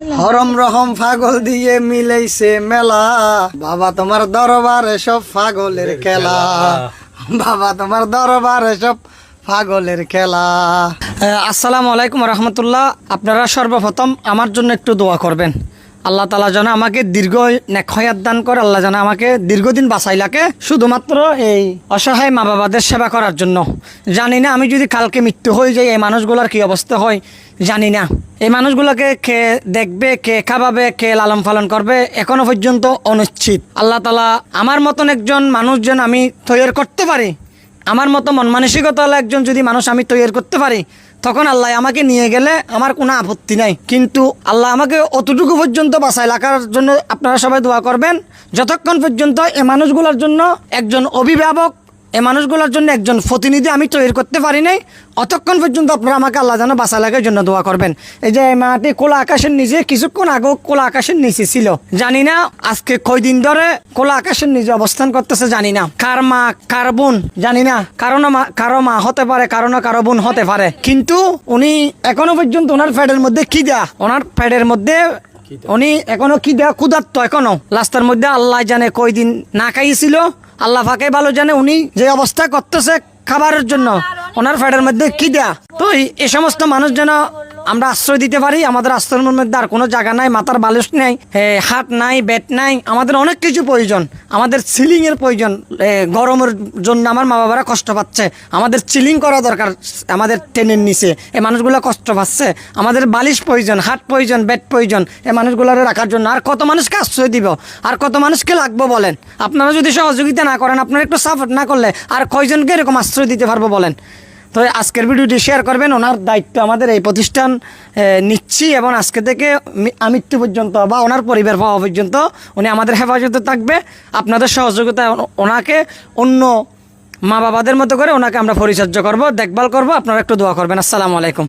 হরম রহম পাগল দিয়ে মিলাইছে মেলা, বাবা তোমার দরবারে সব পাগলের খেলা, বাবা তোমার দরবারে সব পাগলের খেলা। আসসালামু আলাইকুম রহমতুল্লাহ। আপনারা সর্বপ্রথম আমার জন্য একটু দোয়া করবেন। আল্লাহ তালা যেন আমাকে দীর্ঘ নেক হায়াত দান করে, আল্লাহ যেন আমাকে দীর্ঘদিন বাঁচাইলাকে শুধুমাত্র এই অসহায় মা বাবাদের সেবা করার জন্য। জানি না আমি যদি কালকে মৃত্যু হয়ে যাই এই মানুষগুলোর কি অবস্থা হয় জানি না। এই মানুষগুলোকে কে দেখবে, কে খাওয়াবে, কে লালন পালন করবে এখনো পর্যন্ত অনিশ্চিত। আল্লাহ তালা আমার মতন একজন মানুষ যেন আমি তৈরি করতে পারি, আমার মতো মন মানসিকতা একজন যদি মানুষ আমি তৈরি করতে পারি, তখন আল্লাহ আমাকে নিয়ে গেলে আমার কোনো আপত্তি নাই। কিন্তু আল্লাহ আমাকে অতটুকু পর্যন্ত বাঁচায় রাখার জন্য আপনারা সবাই দোয়া করবেন। যতক্ষণ পর্যন্ত এ মানুষগুলোর জন্য একজন অভিভাবক, এ মানুষগুলোর জন্য একজন প্রতিনিধি আমি তৈরি করতে পারি নাই, অতক্ষণ পর্যন্ত আপনারা আমাকে আল্লাহ যেন বাঁচা লাগার জন্য দোয়া করবেন। এই যে মাটি খোলা আকাশের নিচে, কিছুক্ষণ আগেও খোলা আকাশের নিচে ছিল, জানি না আজকে কয়দিন ধরে খোলা আকাশের নিচে অবস্থান করতেছে। জানি না কার মা কার বোন, জানি না কারো মা হতে পারে, কারো বোন হতে পারে, কিন্তু উনি এখনো পর্যন্ত ওনার পেটের মধ্যে ওনার পেটের মধ্যে উনি এখনো ক্ষুধার্ত এখনো রাস্তার মধ্যে। আল্লাহ জানে কয়দিন না খাইছিল, আল্লাহ ফাঁকে ভালো জানে। উনি যে অবস্থা করতেছে খাবারের জন্য, ওনার পেটের মধ্যে খিদা। তো এই সমস্ত মানুষ যেন আমরা আশ্রয় দিতে পারি। আমাদের আশ্রয়ের মধ্যে আর কোনো জায়গা নাই, মাথার বালিশ নেই, হাত নাই, বেড নাই, আমাদের অনেক কিছু প্রয়োজন। আমাদের সিলিংয়ের প্রয়োজন, গরমের জন্য আমার মা বাবারা কষ্ট পাচ্ছে, আমাদের সিলিং করা দরকার আমাদের ট্রেনের নিচে। এই মানুষগুলো কষ্ট পাচ্ছে, আমাদের বালিশ প্রয়োজন, হাত প্রয়োজন, বেড প্রয়োজন এই মানুষগুলোর রাখার জন্য। আর কত মানুষকে আশ্রয় দিব, আর কত মানুষকে লাগবো বলেন? আপনারা যদি সহযোগিতা না করেন, আপনারা একটু সাপোর্ট না করলে আর কয়জনকে এরকম আশ্রয় দিতে পারবো বলেন? তো আজকের ভিডিওটি শেয়ার করবেন। ওনার দায়িত্ব আমাদের এই প্রতিষ্ঠান নিচ্ছি, এবং আজকে থেকে মৃত্যু পর্যন্ত বা ওনার পরিবার পাওয়া পর্যন্ত উনি আমাদের হেফাজতে থাকবে। আপনাদের সহযোগিতা ওনাকে অন্য মা বাবাদের মতো করে ওনাকে আমরা পরিচর্যা করব, দেখভাল করব। আপনারা একটু দোয়া করবেন। আসসালামু আলাইকুম।